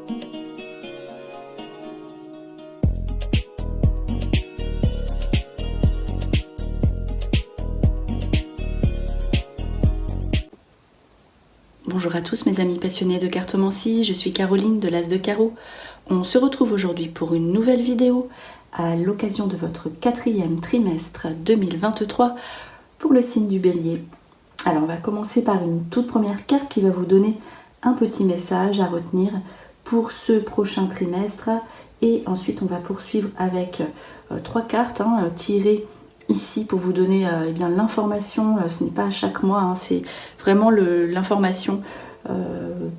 Bonjour à tous mes amis passionnés de cartomancie, je suis Caroline de l'As de Carreau. On se retrouve aujourd'hui pour une nouvelle vidéo à l'occasion de votre 4e trimestre 2023 pour le signe du Bélier. Alors on va commencer par une toute première carte qui va vous donner un petit message à retenir pour ce prochain trimestre et ensuite on va poursuivre avec 3 cartes tirées ici pour vous donner l'information. Ce n'est pas à chaque mois, c'est vraiment l'information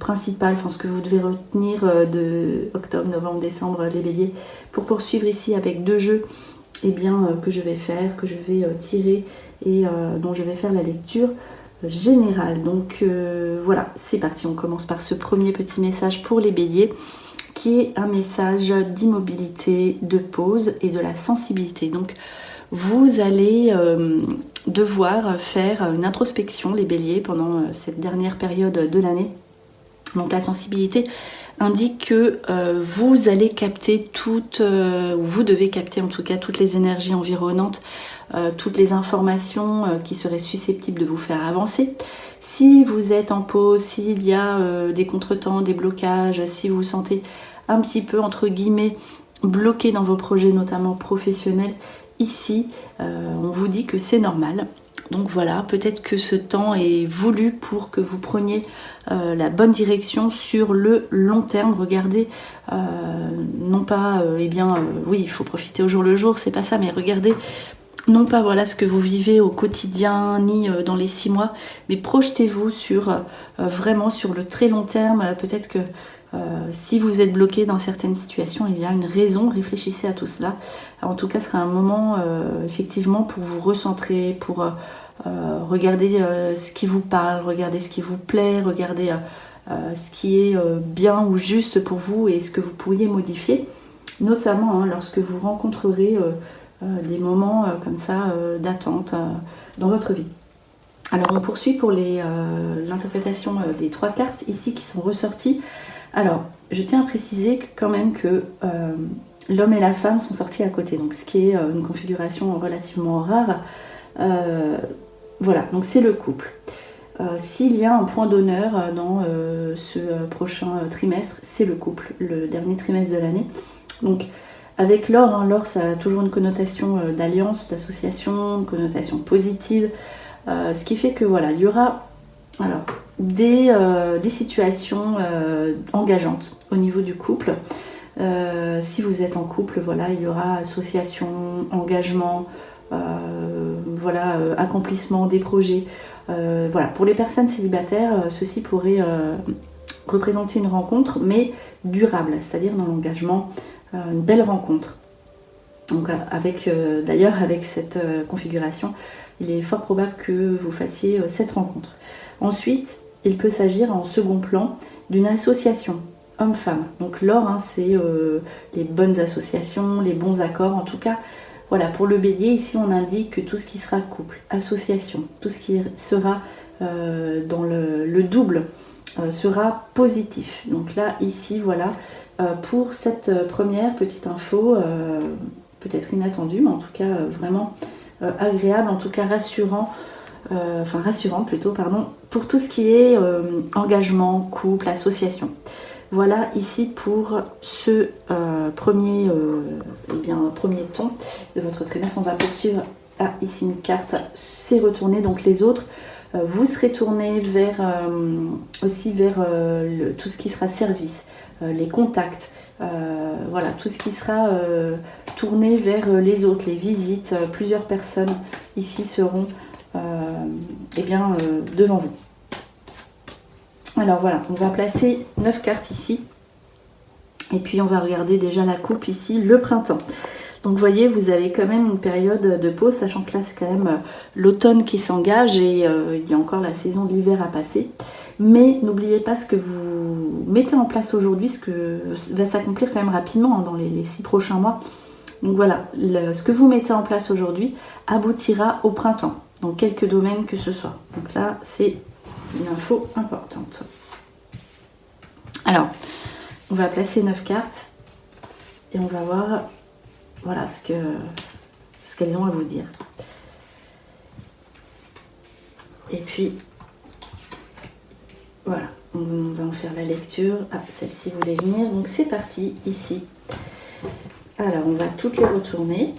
principale, ce que vous devez retenir de octobre, novembre, décembre, les béliers, pour poursuivre ici avec 2 jeux que je vais faire, que je vais tirer et dont je vais faire la lecture générale. Donc voilà, c'est parti, on commence par ce premier petit message pour les béliers qui est un message d'immobilité, de pause et de la sensibilité. Donc vous allez devoir faire une introspection, les béliers, pendant cette dernière période de l'année. Donc la sensibilité indique que vous allez capter vous devez capter en tout cas toutes les énergies environnantes, toutes les informations qui seraient susceptibles de vous faire avancer. Si vous êtes en pause, s'il y a des contretemps, des blocages, si vous vous sentez un petit peu, entre guillemets, bloqué dans vos projets, notamment professionnels, ici, on vous dit que c'est normal. Donc voilà, peut-être que ce temps est voulu pour que vous preniez la bonne direction sur le long terme. Regardez, non pas, oui, il faut profiter au jour le jour, c'est pas ça, mais regardez, non pas voilà ce que vous vivez au quotidien, ni dans les 6 mois, mais projetez-vous sur vraiment sur le très long terme. Peut-être que si vous êtes bloqué dans certaines situations, il y a une raison, réfléchissez à tout cela. En tout cas, ce sera un moment effectivement pour vous recentrer, pour regarder ce qui vous parle, regarder ce qui vous plaît, regarder ce qui est bien ou juste pour vous et ce que vous pourriez modifier, notamment lorsque vous rencontrerez des moments comme ça d'attente dans votre vie. Alors on poursuit pour l'interprétation des 3 cartes ici qui sont ressorties. Alors, je tiens à préciser quand même que l'homme et la femme sont sortis à côté, donc ce qui est une configuration relativement rare. Voilà, donc c'est le couple. S'il y a un point d'honneur dans ce prochain trimestre, c'est le couple, le dernier trimestre de l'année. Donc, avec l'or, l'or ça a toujours une connotation d'alliance, d'association, une connotation positive, ce qui fait que voilà, il y aura des situations engageantes au niveau du couple. Si vous êtes en couple, voilà, il y aura association, engagement, accomplissement des projets. Voilà. Pour les personnes célibataires, ceci pourrait représenter une rencontre, mais durable, c'est-à-dire dans l'engagement, une belle rencontre. Donc d'ailleurs avec cette configuration, il est fort probable que vous fassiez cette rencontre. Ensuite, il peut s'agir en second plan d'une association homme-femme. Donc l'or, c'est les bonnes associations, les bons accords. En tout cas, voilà, pour le bélier, ici on indique que tout ce qui sera couple, association, tout ce qui sera dans le double sera positif. Donc là, ici, voilà, pour cette première petite info, peut-être inattendue, mais en tout cas vraiment agréable, en tout cas rassurante plutôt, pour tout ce qui est engagement, couple, association. Voilà ici pour ce premier ton de votre trimestre. On va poursuivre. Ici une carte, c'est retourné, donc les autres. Vous serez tourné vers tout ce qui sera service, les contacts, tout ce qui sera tourné vers les autres, les visites. Plusieurs personnes ici seront devant vous. Alors voilà, on va placer 9 cartes ici. Et puis on va regarder déjà la coupe ici, le printemps. Donc vous voyez, vous avez quand même une période de pause, sachant que là c'est quand même l'automne qui s'engage et il y a encore la saison de l'hiver à passer. Mais n'oubliez pas ce que vous mettez en place aujourd'hui, ce que va s'accomplir quand même rapidement dans les 6 prochains mois. Donc voilà, ce que vous mettez en place aujourd'hui aboutira au printemps, dans quelques domaines que ce soit. Donc là, c'est une info importante. Alors, On va placer 9 cartes et on va voir voilà, ce qu'elles ont à vous dire. Et puis, voilà, on va en faire la lecture. Ah, celle-ci voulait venir, donc c'est parti, ici. Alors, on va toutes les retourner.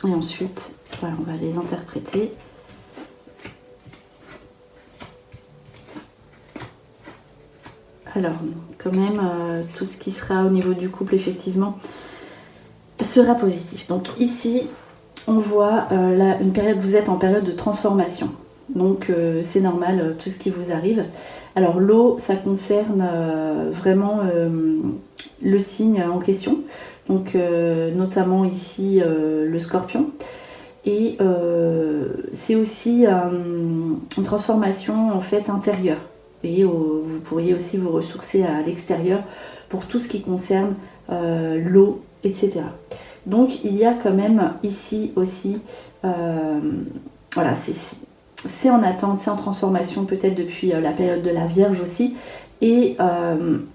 Et ensuite, voilà, on va les interpréter. Alors, quand même, tout ce qui sera au niveau du couple, effectivement, sera positif. Donc ici, on voit une période, vous êtes en période de transformation. Donc c'est normal, tout ce qui vous arrive. Alors l'eau, ça concerne vraiment le signe en question. Donc notamment ici le scorpion. Et c'est aussi une transformation en fait intérieure. Et vous pourriez aussi vous ressourcer à l'extérieur pour tout ce qui concerne l'eau, etc. Donc il y a quand même ici aussi, voilà, c'est en attente, c'est en transformation peut-être depuis la période de la Vierge aussi. Et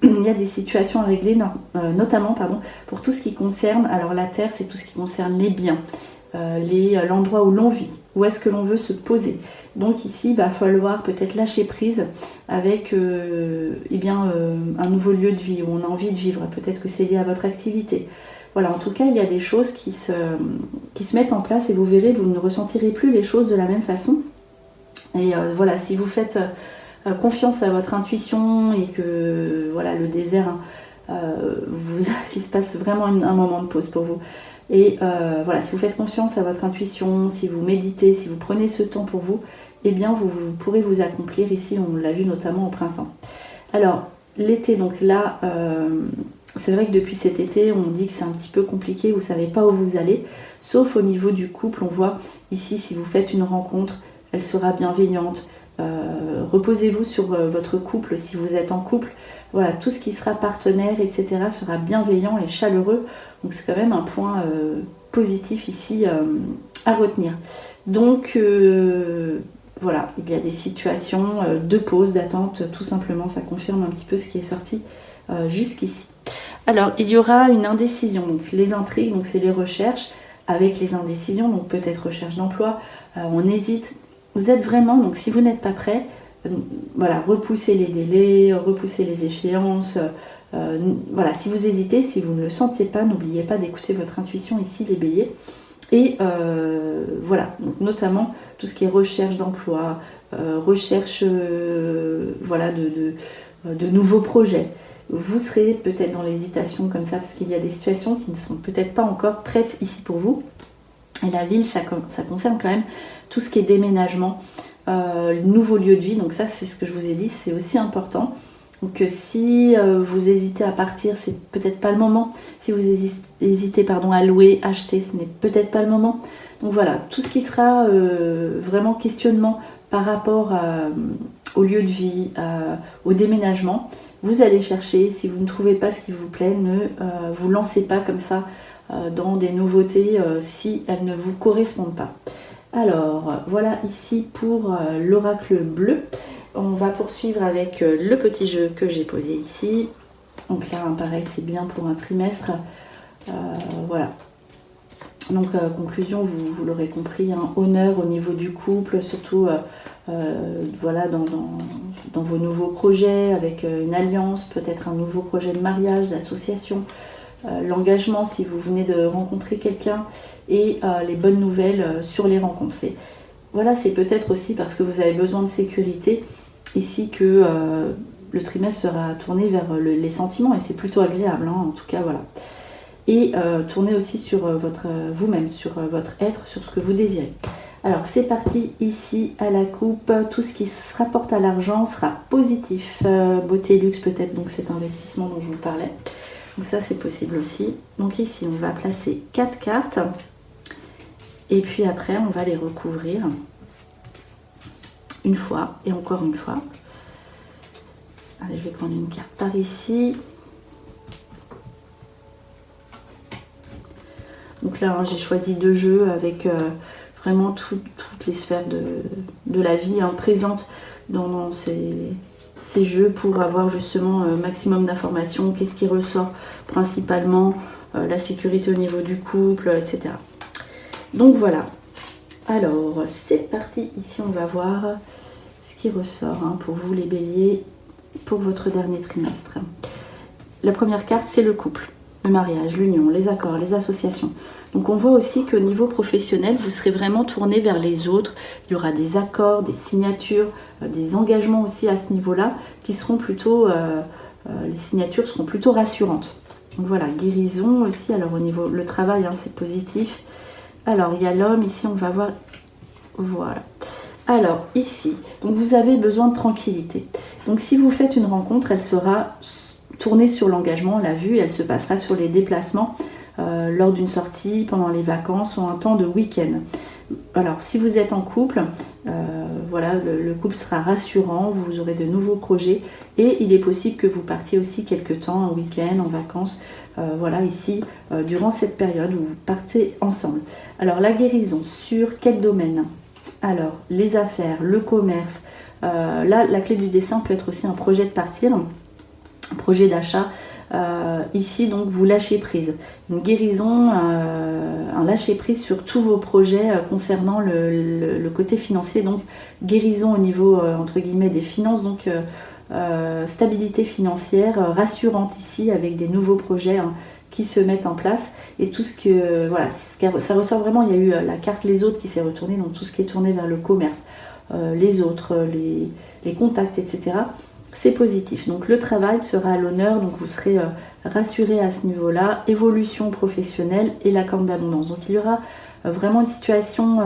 il y a des situations à régler, notamment pour tout ce qui concerne, alors la terre, c'est tout ce qui concerne les biens, l'endroit où l'on vit, où est-ce que l'on veut se poser. Donc ici, il va falloir peut-être lâcher prise avec un nouveau lieu de vie où on a envie de vivre. Peut-être que c'est lié à votre activité. Voilà, en tout cas, il y a des choses qui se mettent en place et vous verrez, vous ne ressentirez plus les choses de la même façon. Et voilà, si vous faites confiance à votre intuition et que voilà, le désert, il se passe vraiment un moment de pause pour vous. Et voilà, si vous faites confiance à votre intuition, si vous méditez, si vous prenez ce temps pour vous, eh bien vous pourrez vous accomplir ici, on l'a vu notamment au printemps. Alors, l'été, donc là, c'est vrai que depuis cet été, on dit que c'est un petit peu compliqué, vous ne savez pas où vous allez, sauf au niveau du couple, on voit ici, si vous faites une rencontre, elle sera bienveillante. Reposez-vous sur votre couple si vous êtes en couple. Voilà, tout ce qui sera partenaire, etc. sera bienveillant et chaleureux. Donc c'est quand même un point positif ici à retenir. Donc voilà, il y a des situations de pause, d'attente, tout simplement. Ça confirme un petit peu ce qui est sorti jusqu'ici. Alors, il y aura une indécision. Donc les intrigues, donc c'est les recherches avec les indécisions. Donc peut-être recherche d'emploi, on hésite. Vous êtes vraiment, donc si vous n'êtes pas prêt, voilà, repoussez les délais, repoussez les échéances. Voilà, si vous hésitez, si vous ne le sentez pas, n'oubliez pas d'écouter votre intuition ici, les béliers. Et voilà, donc notamment tout ce qui est recherche d'emploi, recherche voilà, de nouveaux projets. Vous serez peut-être dans l'hésitation comme ça, parce qu'il y a des situations qui ne sont peut-être pas encore prêtes ici pour vous. Et la ville, ça concerne quand même tout ce qui est déménagement, nouveau lieu de vie. Donc ça, c'est ce que je vous ai dit, c'est aussi important. Donc si vous hésitez à partir, c'est peut-être pas le moment. Si vous hésitez à louer, acheter, ce n'est peut-être pas le moment. Donc voilà, tout ce qui sera vraiment questionnement par rapport au lieu de vie, au déménagement, vous allez chercher. Si vous ne trouvez pas ce qui vous plaît, ne vous lancez pas comme ça dans des nouveautés si elles ne vous correspondent pas. Alors voilà ici pour l'oracle bleu. On va poursuivre avec le petit jeu que j'ai posé ici. Donc là pareil, c'est bien pour un trimestre. Voilà. Donc conclusion, vous l'aurez compris, hein, honneur au niveau du couple, surtout voilà, dans vos nouveaux projets, avec une alliance, peut-être un nouveau projet de mariage, d'association. L'engagement si vous venez de rencontrer quelqu'un et les bonnes nouvelles sur les rencontres. Voilà, c'est peut-être aussi parce que vous avez besoin de sécurité ici que le trimestre sera tourné vers les sentiments et c'est plutôt agréable, hein, en tout cas voilà. Et tourner aussi sur vous-même, sur votre être, sur ce que vous désirez. Alors c'est parti ici à la coupe, tout ce qui se rapporte à l'argent sera positif, beauté, luxe peut-être, donc cet investissement dont je vous parlais. Donc ça c'est possible aussi. Donc ici on va placer 4 cartes et puis après on va les recouvrir une fois et encore une fois. Allez, je vais prendre une carte par ici. Donc là hein, j'ai choisi 2 jeux avec vraiment toutes les sphères de la vie hein, présentes dans ces ces jeux pour avoir justement un maximum d'informations, qu'est-ce qui ressort principalement, la sécurité au niveau du couple, etc. Donc voilà. Alors, c'est parti. Ici, on va voir ce qui ressort pour vous, les béliers, pour votre dernier trimestre. La première carte, c'est le couple, le mariage, l'union, les accords, les associations. Donc on voit aussi qu'au niveau professionnel, vous serez vraiment tourné vers les autres. Il y aura des accords, des signatures, des engagements aussi à ce niveau-là qui seront plutôt, les signatures seront plutôt rassurantes. Donc voilà, guérison aussi. Alors au niveau, le travail, c'est positif. Alors il y a l'homme, ici on va voir, voilà. Alors ici, donc vous avez besoin de tranquillité. Donc si vous faites une rencontre, elle sera tournée sur l'engagement, on l'a vu, elle se passera sur les déplacements. Lors d'une sortie, pendant les vacances ou un temps de week-end. Alors, si vous êtes en couple, voilà, le couple sera rassurant, vous aurez de nouveaux projets et il est possible que vous partiez aussi quelques temps, en week-end, en vacances, voilà, ici, durant cette période où vous partez ensemble. Alors, la guérison, sur quel domaine? Alors, les affaires, le commerce, là, la clé du destin peut être aussi un projet de partir, un projet d'achat. Ici donc vous lâchez prise, une guérison, un lâcher prise sur tous vos projets concernant le côté financier, donc guérison au niveau entre guillemets des finances, donc stabilité financière rassurante ici avec des nouveaux projets qui se mettent en place et tout ce que voilà, ça ressort vraiment. Il y a eu la carte les autres qui s'est retournée, donc tout ce qui est tourné vers le commerce, les autres, les contacts, etc. C'est positif. Donc le travail sera à l'honneur, donc vous serez rassuré à ce niveau-là. Évolution professionnelle et la corne d'abondance. Donc il y aura vraiment une situation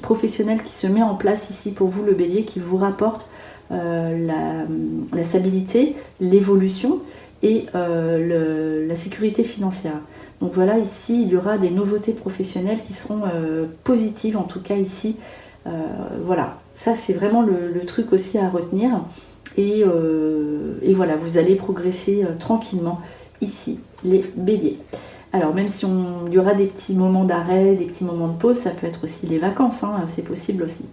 professionnelle qui se met en place ici pour vous, le bélier, qui vous rapporte la stabilité, l'évolution et la sécurité financière. Donc voilà, ici il y aura des nouveautés professionnelles qui seront positives, en tout cas ici. Voilà, ça c'est vraiment le truc aussi à retenir. Et voilà, vous allez progresser tranquillement ici, les béliers. Alors même si il y aura des petits moments d'arrêt, des petits moments de pause, ça peut être aussi les vacances, c'est possible aussi.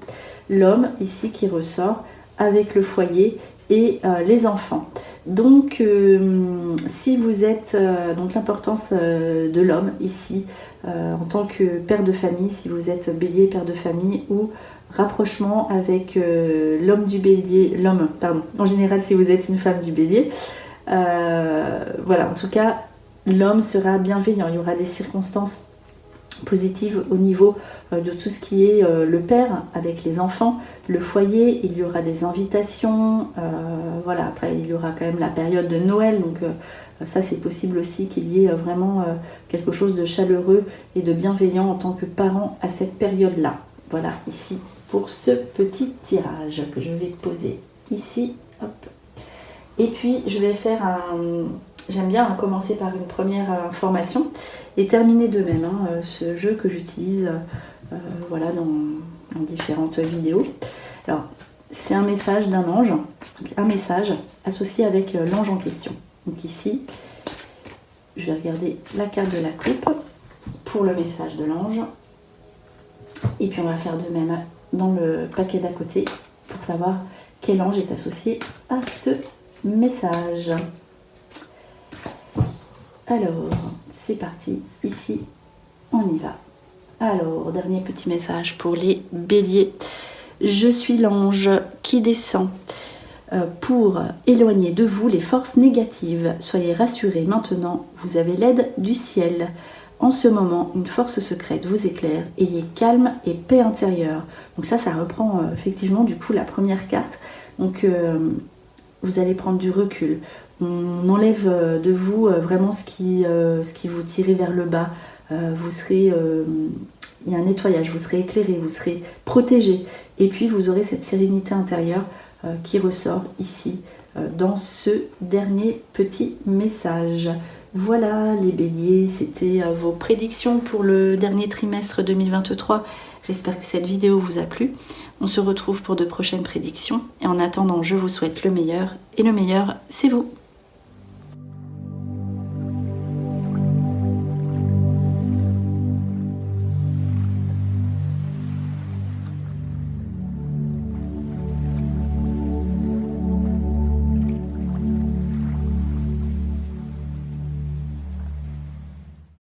L'homme ici qui ressort avec le foyer et les enfants. Donc si vous êtes, donc l'importance de l'homme ici, en tant que père de famille, si vous êtes bélier, père de famille, ou rapprochement avec l'homme du bélier, en général si vous êtes une femme du bélier, voilà, en tout cas l'homme sera bienveillant, il y aura des circonstances positives au niveau de tout ce qui est le père avec les enfants, le foyer, il y aura des invitations, voilà, après il y aura quand même la période de Noël, donc ça c'est possible aussi qu'il y ait vraiment quelque chose de chaleureux et de bienveillant en tant que parent à cette période-là. Voilà, ici pour ce petit tirage que je vais poser ici, hop. Et puis je vais faire j'aime bien commencer par une première information et terminer de même ce jeu que j'utilise voilà, dans différentes vidéos. Alors c'est un message d'un ange, donc un message associé avec l'ange en question. Donc ici, je vais regarder la carte de la coupe pour le message de l'ange. Et puis on va faire de même dans le paquet d'à côté pour savoir quel ange est associé à ce message. Alors, c'est parti. Ici, on y va. Alors, dernier petit message pour les béliers. Je suis l'ange qui descend pour éloigner de vous les forces négatives. Soyez rassurés, maintenant, vous avez l'aide du ciel. En ce moment, une force secrète vous éclaire. Ayez calme et paix intérieure. Donc ça reprend effectivement du coup la première carte. Donc vous allez prendre du recul. On enlève de vous vraiment ce qui vous tirait vers le bas. Vous serez, il y a un nettoyage, vous serez éclairé, vous serez protégé. Et puis vous aurez cette sérénité intérieure qui ressort ici dans ce dernier petit message. Voilà les béliers, c'était vos prédictions pour le dernier trimestre 2023. J'espère que cette vidéo vous a plu. On se retrouve pour de prochaines prédictions. Et en attendant, je vous souhaite le meilleur. Et le meilleur, c'est vous.